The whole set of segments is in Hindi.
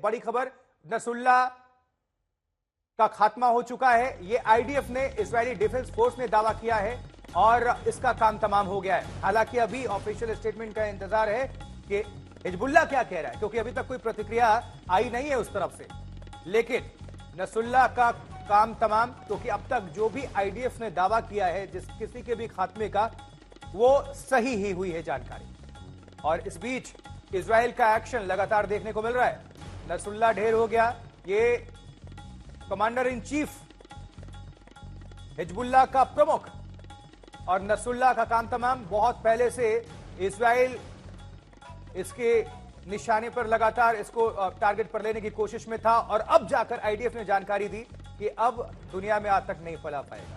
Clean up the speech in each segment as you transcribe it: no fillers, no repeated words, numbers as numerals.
बड़ी खबर, नसरुल्लाह का खात्मा हो चुका है, ये आईडीएफ ने, इजरायली डिफेंस फोर्स ने दावा किया है और इसका काम तमाम हो गया है। हालांकि अभी ऑफिशियल स्टेटमेंट का इंतजार है कि हिजबुल्लाह क्या कह रहा है, क्योंकि अभी तक कोई प्रतिक्रिया आई नहीं है उस तरफ से। लेकिन नसरुल्लाह का काम तमाम, क्योंकि अब तक जो भी आईडीएफ ने दावा किया है जिस किसी के भी खात्मे का, वो सही ही हुई है जानकारी। और इस बीच इजराइल का एक्शन लगातार देखने को मिल रहा है। नसरुल्लाह ढेर हो गया, ये कमांडर इन चीफ, हिजबुल्लाह का प्रमुख, और नसरुल्लाह का काम तमाम। बहुत पहले से इजराइल इसके निशाने पर लगातार इसको टारगेट पर लेने की कोशिश में था, और अब जाकर आईडीएफ ने जानकारी दी कि अब दुनिया में आतंक नहीं फैला पाएगा।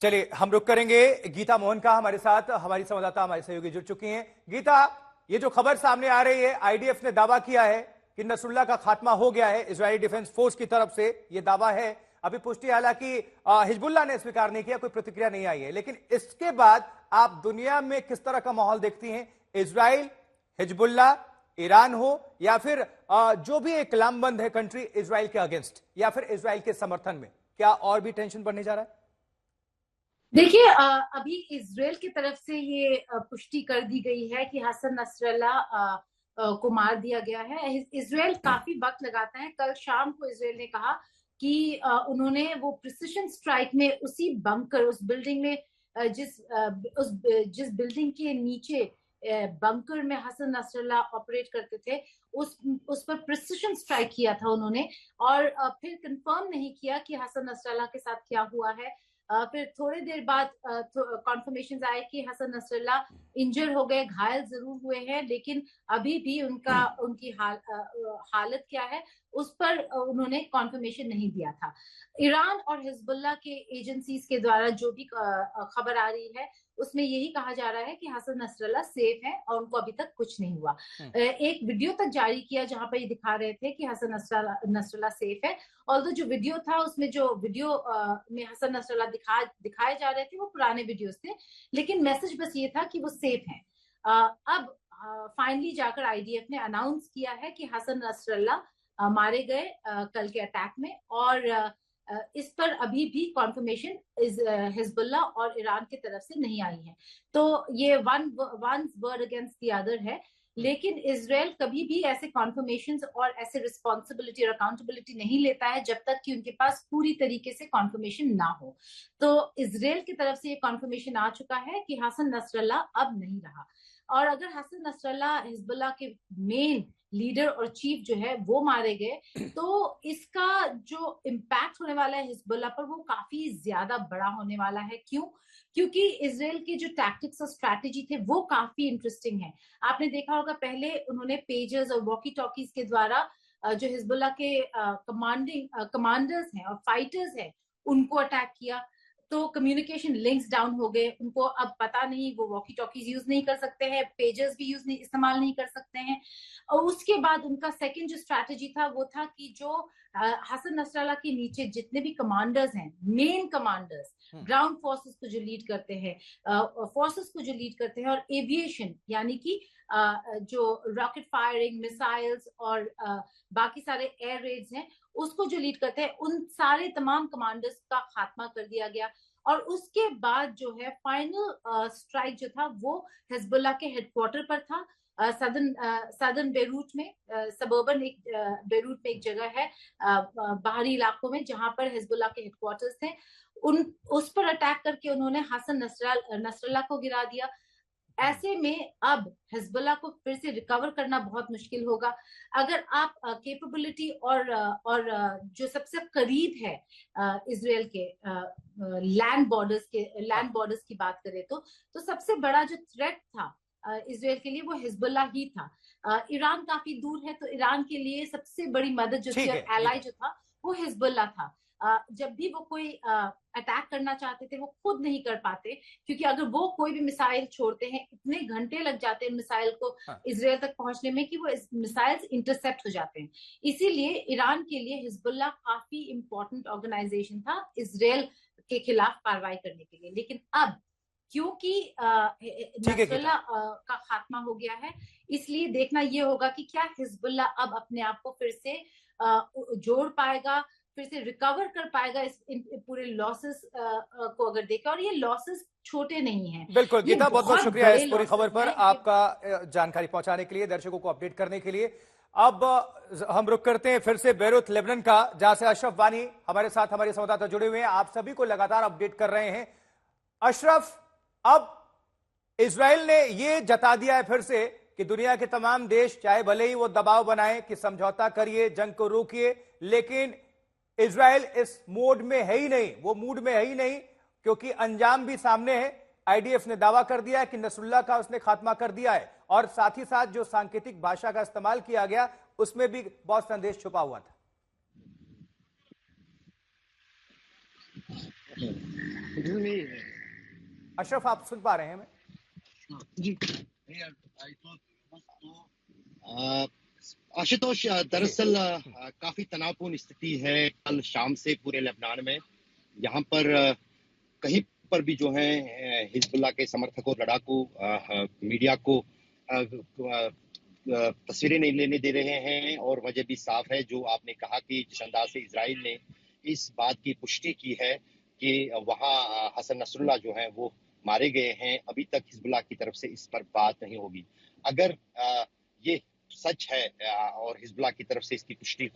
चलिए हम रुक करेंगे। गीता मोहन का हमारे साथ, हमारी संवाददाता, हमारी सहयोगी जुड़ चुकी हैं। गीता, ये जो खबर सामने आ रही है, आईडीएफ ने दावा किया है कि नसरुल्लाह का खात्मा हो गया है, इजरायली डिफेंस फोर्स की तरफ से ये दावा है। अभी पुष्टि हालांकि हिजबुल्लाह ने स्वीकार नहीं किया, कोई प्रतिक्रिया नहीं आई है, लेकिन इसके बाद आप दुनिया में किस तरह का माहौल देखती हैं? इजराइल, हिजबुल्लाह, ईरान हो या फिर जो भी एक लामबंद है कंट्री इजराइल के अगेंस्ट या फिर इजराइल के समर्थन में, क्या और भी टेंशन बढ़ने जा रहा है? देखिए, अभी इजराइल की तरफ से ये पुष्टि कर दी गई है कि हसन नसरल्लाह को मार दिया गया है। इजराइल काफी वक्त लगाता है। कल शाम को इजराइल ने कहा कि उन्होंने वो प्रिसिशन स्ट्राइक में उसी बंकर, उस बिल्डिंग में जिस बिल्डिंग के नीचे बंकर में हसन नसरल्लाह ऑपरेट करते थे, उस पर प्रिसिशन स्ट्राइक किया था उन्होंने, और फिर कंफर्म नहीं किया कि हसन नसरल्लाह के साथ क्या हुआ है। फिर थोड़ी देर बाद कॉन्फर्मेशन आए कि हसन नसरल्लाह इंजर हो गए, घायल जरूर हुए हैं, लेकिन अभी भी उनकी हालत क्या है उस पर उन्होंने कॉन्फर्मेशन नहीं दिया था। ईरान और हिजबुल्लाह के एजेंसीज के द्वारा जो भी खबर आ रही है उसमें यही कहा जा रहा है कि हसन नसरल्लाह सेफ है और उनको अभी तक कुछ नहीं हुआ। एक वीडियो तक जारी किया जहां पर ये दिखा रहे थे कि हसन नसरल्लाह सेफ है, और जो वीडियो था उसमें जो वीडियो में हसन नसरल्लाह दिखाए जा रहे थे वो पुराने वीडियोस थे, लेकिन मैसेज बस ये था कि वो सेफ हैं। अब फाइनली जाकर आईडीएफ ने अनाउंस किया है कि हसन नसरल्लाह मारे गए कल के अटैक में, और इस पर अभी भी कॉन्फर्मेशन हिजबुल्लाह और ईरान की तरफ से नहीं आई है। तो ये one word against the other है, लेकिन इजराइल कभी भी ऐसे कॉन्फर्मेशंस और ऐसे रिस्पॉन्सिबिलिटी और अकाउंटेबिलिटी नहीं लेता है जब तक कि उनके पास पूरी तरीके से कॉन्फर्मेशन ना हो। तो इजराइल की तरफ से ये कॉन्फर्मेशन आ चुका है कि हसन नसरल्लाह अब नहीं रहा, और अगर हसन नसरल्लाह हिजबुल्लाह के मेन लीडर और चीफ जो है वो मारे गए, तो इसका जो इम्पैक्ट होने वाला है हिजबुल्लाह पर वो काफी ज्यादा बड़ा होने वाला है। क्यों? क्योंकि इजराइल के जो टैक्टिक्स और स्ट्रैटेजी थे वो काफी इंटरेस्टिंग है। आपने देखा होगा पहले उन्होंने पेजर्स और वॉकी टॉकीज के द्वारा जो हिजबुल्लाह के कमांडर्स हैं और फाइटर्स हैं उनको अटैक किया, तो कम्युनिकेशन लिंक्स डाउन हो गए। उनको अब पता नहीं, वो वॉकी टॉकीज यूज नहीं कर सकते हैं, पेजर्स भी इस्तेमाल नहीं कर सकते हैं। और उसके बाद उनका सेकंड जो स्ट्रैटेजी था वो था कि जो हसन नसरल्लाह के नीचे जितने भी कमांडर्स हैं, मेन कमांडर्स, ग्राउंड फोर्सेस को जो लीड करते हैं, और एविएशन यानी कि जो रॉकेट फायरिंग, मिसाइल्स और बाकी सारे एयर रेड्स हैं उसको जो लीड करते हैं, उन सारे तमाम कमांडर्स का खात्मा कर दिया गया। और उसके बाद जो है फाइनल स्ट्राइक जो था वो हिजबुल्लाह के हेडक्वार्टर पर था, सदर्न बेरूट में, सबर्बन बेरूट में एक जगह है बाहरी इलाकों में जहां पर हिजबुल्लाह के हेडक्वार्टर्स थे। उस पर अटैक करके उन्होंने हसन नसरल्लाह को गिरा दिया। ऐसे में अब हिजबुल्लाह को फिर से रिकवर करना बहुत मुश्किल होगा। अगर आप कैपेबिलिटी और जो सबसे करीब है इजराइल के लैंड बॉर्डर्स की बात करें तो सबसे बड़ा जो थ्रेट था इजराइल के लिए वो हिजबुल्लाह ही था। ईरान काफी दूर है, तो ईरान के लिए सबसे बड़ी मदद जो थी, एलाई जो था, वो हिजबुल्लाह था। जब भी वो कोई अटैक करना चाहते थे वो खुद नहीं कर पाते, क्योंकि अगर वो कोई भी मिसाइल छोड़ते हैं इतने घंटे लग जाते हैं मिसाइल को हाँ, इसराइल तक पहुंचने में कि वो मिसाइल्स इंटरसेप्ट हो जाते हैं। इसीलिए ईरान के लिए हिजबुल्लाह काफी इंपॉर्टेंट ऑर्गेनाइजेशन था इसराइल के खिलाफ कार्रवाई करने के लिए। लेकिन अब क्योंकि ठीक है गीता। नसरुल्लाह का खात्मा हो गया है, इसलिए देखना ये होगा कि क्या हिजबुल्लाह अब अपने आप को फिर से जोड़ पाएगा, फिर से रिकवर कर पाएगा इन पूरे लॉसेस को अगर देखें। और ये लॉसेस छोटे नहीं हैं, बिल्कुल ये गीता, बहुत बहुत बहुत शुक्रिया इस बड़े पूरी खबर लॉसेस पर हैं। आपका जानकारी पहुंचाने के लिए, दर्शकों को अपडेट करने के लिए। अब हम रुक करते हैं फिर से बेरूत लेबनान का, जहां से अशरफ वानी हमारे साथ हमारे संवाददाता जुड़े हुए हैं, आप सभी को लगातार अपडेट कर रहे हैं। अशरफ, अब इजराइल ने यह जता दिया है फिर से कि दुनिया के तमाम देश चाहे भले ही वो दबाव बनाए कि समझौता करिए, जंग को रोकिए, लेकिन इजराइल इस मोड में है ही नहीं, वो मूड में है ही नहीं, क्योंकि अंजाम भी सामने है। आईडीएफ ने दावा कर दिया है कि नसरुल्लाह का उसने खात्मा कर दिया है, और साथ ही साथ जो सांकेतिक भाषा का इस्तेमाल किया गया उसमें भी बहुत संदेश छुपा हुआ था। अशरफ, आप सुन पा रहे हैं हमें? जी। आशुतोष, दरअसल काफी तनावपूर्ण स्थिति है कल शाम से पूरे लेबनान में। यहाँ पर कहीं पर भी जो है हिजबुल्लाह के समर्थकों, लड़ाकू मीडिया को तस्वीरें नहीं लेने दे रहे हैं, और वजह भी साफ है जो आपने कहा कि जिस अंदाज से इजराइल ने इस बात की पुष्टि की है कि वहाँ हसन नसरुल्लाह जो है वो मारे गए हैं, अभी तक हिजबुल्लाह की तरफ से इस पर बात नहीं होगी। अगर ये सच है और हिजबुल्लाह की तरफ से इसकी पुष्टि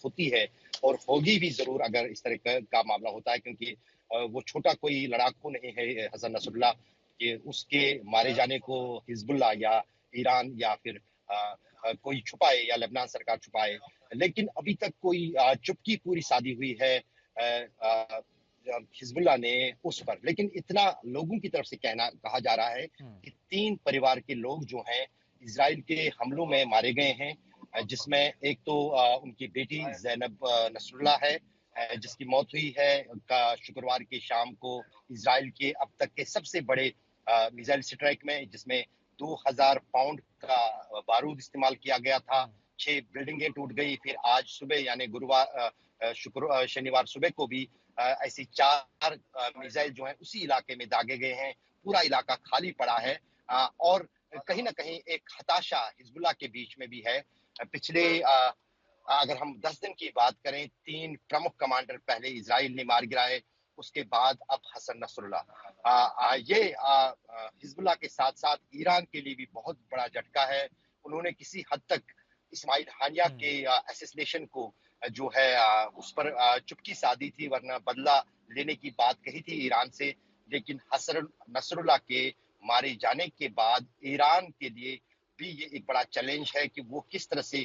होती है, और होगी भी जरूर अगर इस तरह का मामला होता है, क्योंकि वो छोटा कोई लड़ाकू नहीं है हसन नसरुल्लाह कि उसके मारे जाने को हिजबुल्लाह या ईरान या फिर कोई छुपाए या लेबनान सरकार छुपाए। लेकिन अभी तक कोई चुप्पी पूरी साधी हुई है हिजबुल्लाह ने उस पर। लेकिन इतना लोगों की तरफ से कहा जा रहा है कि 3 परिवार के लोग जो हैं इजराइल के हमलों में मारे गए हैं, जिसमें एक तो उनकी बेटी ज़ैनब नसरुल्लाह है, जिसकी मौत हुई है का शुक्रवार की शाम को इजराइल के अब तक के सबसे बड़े मिसाइल स्ट्राइक में, जिसमें 2000 पाउंड का बारूद इस्तेमाल किया गया था। 6 बिल्डिंगें टूट गई। फिर आज सुबह यानी शनिवार सुबह को भी ऐसी 4 मिसाइल जो है उसी इलाके में दागे गए हैं। पूरा इलाका खाली पड़ा है और कहीं ना कहीं एक हताशा हिजबुल्लाह के बीच में भी है। पिछले अगर हम 10 दिन की बात करें, 3 प्रमुख कमांडर पहले इजराइल ने मार गिराए, उसके बाद अब हसन नसरुल्लाह। ये हिजबुल्लाह के साथ साथ ईरान के लिए भी बहुत बड़ा झटका है। उन्होंने किसी हद तक इस्माइल हानिया के असैसिनेशन को जो है उस पर चुप्पी साधी थी, वरना बदला लेने की बात कही थी ईरान से। लेकिन हसन नसरुल्लाह के मारे जाने के बाद ईरान के लिए भी ये एक बड़ा चैलेंज है कि वो किस तरह से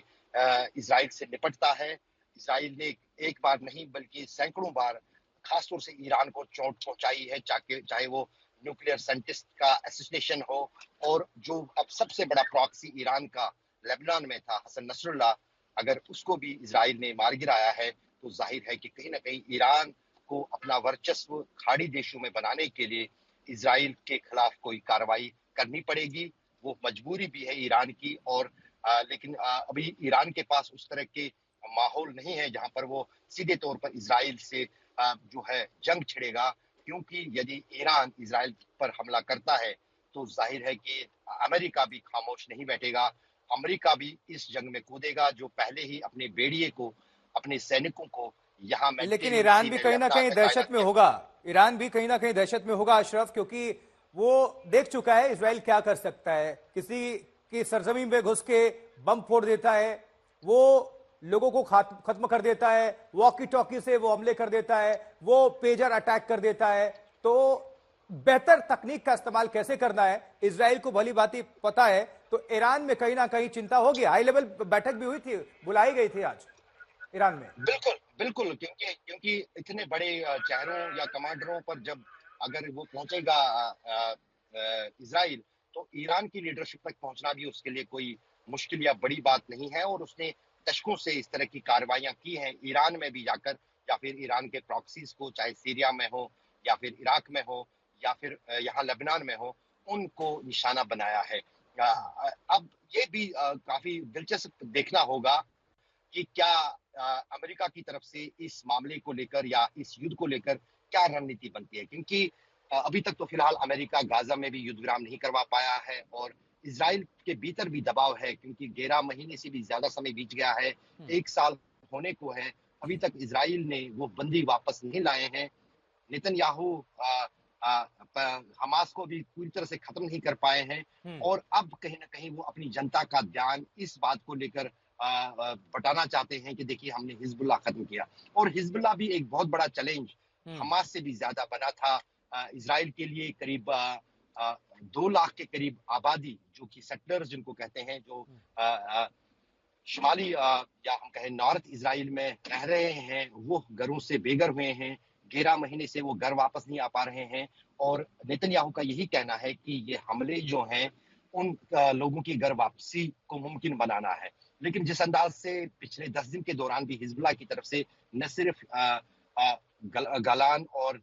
इजराइल से निपटता है। इजराइल ने एक बार नहीं बल्कि सैकड़ों बार खासतौर से ईरान को चोट पहुंचाई है, चाहे वो न्यूक्लियर साइंटिस्ट का असैसिनेशन हो, और जो अब सबसे बड़ा प्रॉक्सी ईरान का लेबनान में था हसन नसरुल्लाह, अगर उसको भी इजराइल ने मार गिराया है तो जाहिर है कि कहीं ना कहीं ईरान को अपना वर्चस्व खाड़ी देशों में बनाने के लिए इजराइल के खिलाफ कोई कार्रवाई करनी पड़ेगी। वो मजबूरी भी है ईरान की, और लेकिन अभी ईरान के पास उस तरह के माहौल नहीं है जहां पर वो सीधे तौर पर इजराइल से जो है जंग छिड़ेगा, क्योंकि यदि ईरान इजराइल पर हमला करता है तो जाहिर है कि अमेरिका भी खामोश नहीं बैठेगा। अमेरिका भी इस जंग में कूदेगा, जो पहले ही अपने बेड़िए को, अपने सैनिकों को यहाँ लेकिन ईरान भी कहीं ना कहीं दहशत में होगा, ईरान भी कहीं ना कहीं दहशत में होगा अशरफ, क्योंकि वो देख चुका है इजराइल क्या कर सकता है। किसी की सरजमीन में घुस के बम फोड़ देता है, वो लोगों को खत्म कर देता है, वॉकी टॉकी से वो हमले कर देता है, वो पेजर अटैक कर देता है। तो बेहतर तकनीक का इस्तेमाल कैसे करना है इजराइल को भली भांति पता है। तो ईरान में कहीं ना कहीं चिंता होगी। हाई लेवल बैठक भी हुई थी, बुलाई गई थी आज ईरान में। बिल्कुल बिल्कुल, क्योंकि इतने बड़े चेहरों या कमांडरों पर जब अगर वो पहुंचेगा इजराइल, तो ईरान की लीडरशिप तक पहुंचना भी उसके लिए कोई मुश्किल या बड़ी बात नहीं है। और उसने दशकों से इस तरह की कार्रवाइयां की हैं, ईरान में भी जाकर या फिर ईरान के प्रॉक्सीज को, चाहे सीरिया में हो या फिर इराक में हो या फिर यहाँ लेबनान में हो, उनको निशाना बनाया है। अब ये भी काफी दिलचस्प देखना होगा कि क्या अमेरिका की तरफ से इस मामले को लेकर या इस युद्ध को लेकर क्या रणनीति बनती है, क्योंकि अभी तक तो फिलहाल अमेरिका गाजा में भी युद्ध विराम नहीं करवा पाया है और इजराइल के भीतर भी दबाव है, क्योंकि 11 महीने से भी ज्यादा समय बीत गया है, 1 साल होने को है, अभी तक इजराइल ने वो बंदी वापस नहीं लाए हैं। नेतन्याहू हमास को भी पूरी तरह से खत्म नहीं कर पाए हैं और अब कहीं ना कहीं वो अपनी जनता का ध्यान इस बात को लेकर बटाना चाहते हैं कि देखिए हमने हिजबुल्लाह खत्म किया। और हिजबुल्लाह भी एक बहुत बड़ा चैलेंज हमास से भी ज्यादा बना था। इजराइल के लिए करीब 2 लाख के करीब आबादी, जो कि सेटलर्स जिनको कहते हैं, जो शुमाली या हम कहें नॉर्थ इजराइल में रह रहे हैं, वो घरों से बेघर हुए हैं, 11 महीने से वो घर वापस नहीं आ पा रहे हैं। और नेतन्याहू का यही कहना है कि ये हमले जो हैं उन लोगों की घर वापसी को मुमकिन बनाना है। लेकिन जिस अंदाज से पिछले 10 दिन के दौरान भी हिजबुल्लाह की तरफ से न सिर्फ गलान और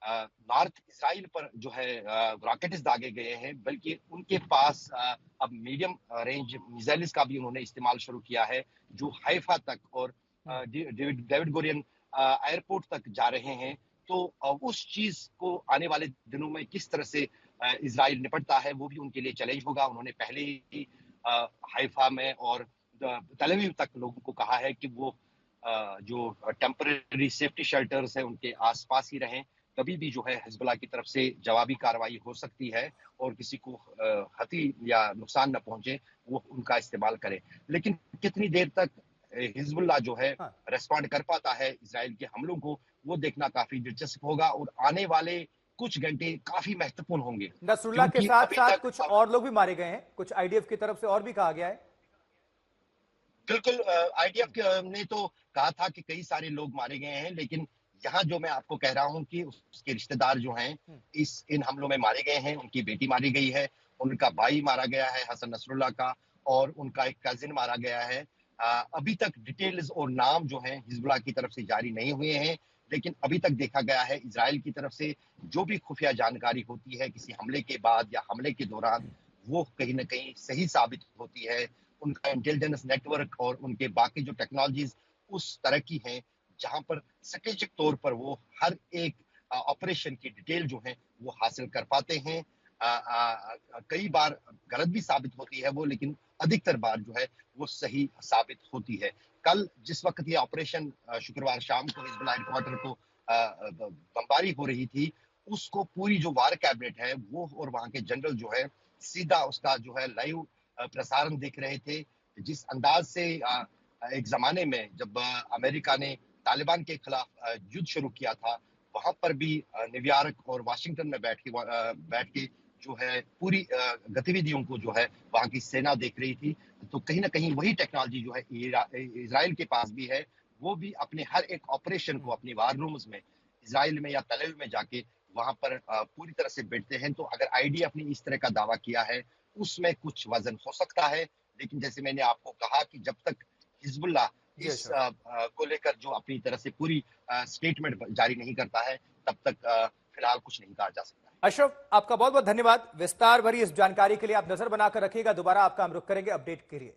नॉर्थ इजराइल पर जो है रॉकेट्स दागे गए हैं, बल्कि उनके पास अब मीडियम रेंज मिसाइल्स का भी उन्होंने इस्तेमाल शुरू किया है, जो हाइफा तक और डेविड गोरियन एयरपोर्ट तक जा रहे हैं। तो उस चीज को आने वाले दिनों में किस तरह से इजराइल निपटता है, वो भी उनके लिए चैलेंज होगा। उन्होंने पहले ही हाइफा में और तेल अवीव तक लोगों को कहा है कि वो जो टेम्पररी सेफ्टी शेल्टर्स हैं उनके आसपास ही रहें, कभी भी जो है हिजबुल्लाह की तरफ से जवाबी कार्रवाई हो सकती है और किसी को क्षति या नुकसान न पहुंचे, वो उनका इस्तेमाल करें। लेकिन कितनी देर तक हिजबुल्लाह जो है रेस्पॉन्ड कर पाता है इजराइल के हमलों को, वो देखना काफी दिलचस्प होगा और आने वाले कुछ घंटे काफी महत्वपूर्ण होंगे। नसरुल्लाह के साथ साथ कुछ और लोग भी मारे गए हैं, कुछ आईडीएफ की तरफ से और भी कहा गया है। बिल्कुल, आईडीएफ ने तो कहा था कि कई सारे लोग मारे गए हैं, लेकिन यहाँ जो मैं आपको कह रहा हूँ कि उसके रिश्तेदार जो हैं इन हमलों में मारे गए हैं। उनकी बेटी मारी गई है, उनका भाई मारा गया है हसन नसरुल्लाह का, और उनका एक कजिन मारा गया है। अभी तक डिटेल्स और नाम जो हैं हिजबुल्लाह की तरफ से जारी नहीं हुए हैं, लेकिन अभी तक देखा गया है इजराइल की तरफ से जो भी खुफिया जानकारी होती है किसी हमले के बाद या हमले के दौरान, वो कहीं ना कहीं सही साबित होती है। उनका इंटेलिजेंस नेटवर्क और उनके बाकी जो टेक्नोलॉजीज उस तरह की हैं जहां पर स्ट्रेटेजिक तौर पर वो हर एक ऑपरेशन की डिटेल जो है वो हासिल कर पाते हैं। कई बार गलत भी साबित होती है वो, लेकिन अधिकतर बार जो है वो सही साबित होती है। कल जिस वक्त ये ऑपरेशन शुक्रवार शाम को हिजबुल्लाह हेडक्वार्टर को बमबारी हो रही थी, उसको पूरी जो वार कैबिनेट है वो और वहां के जनरल जो है सीधा उसका जो है लाइव प्रसारण देख रहे थे। जिस अंदाज से एक जमाने में जब अमेरिका ने तालिबान के खिलाफ युद्ध शुरू किया था, वहां पर भी न्यूयॉर्क और वाशिंगटन में बैठ के जो है पूरी गतिविधियों को जो है वहां की सेना देख रही थी। तो कहीं ना कहीं वही टेक्नोलॉजी जो है इजराइल के पास भी है, वो भी अपने हर एक ऑपरेशन को अपने वार रूम्स में इजराइल में या तेल अवीव में जाके वहां पर पूरी तरह से बैठते हैं। तो अगर आईडीएफ ने इस तरह का दावा किया है, उसमें कुछ वजन हो सकता है, लेकिन जैसे मैंने आपको कहा कि जब तक हिजबुल्लाह इस को लेकर जो अपनी तरह से पूरी स्टेटमेंट जारी नहीं करता है, तब तक फिलहाल कुछ नहीं कहा जा सकता है। अशरफ, आपका बहुत बहुत धन्यवाद विस्तार भरी इस जानकारी के लिए। आप नजर बनाकर रखिएगा, दोबारा आपका हम रुख करेंगे अपडेट के लिए।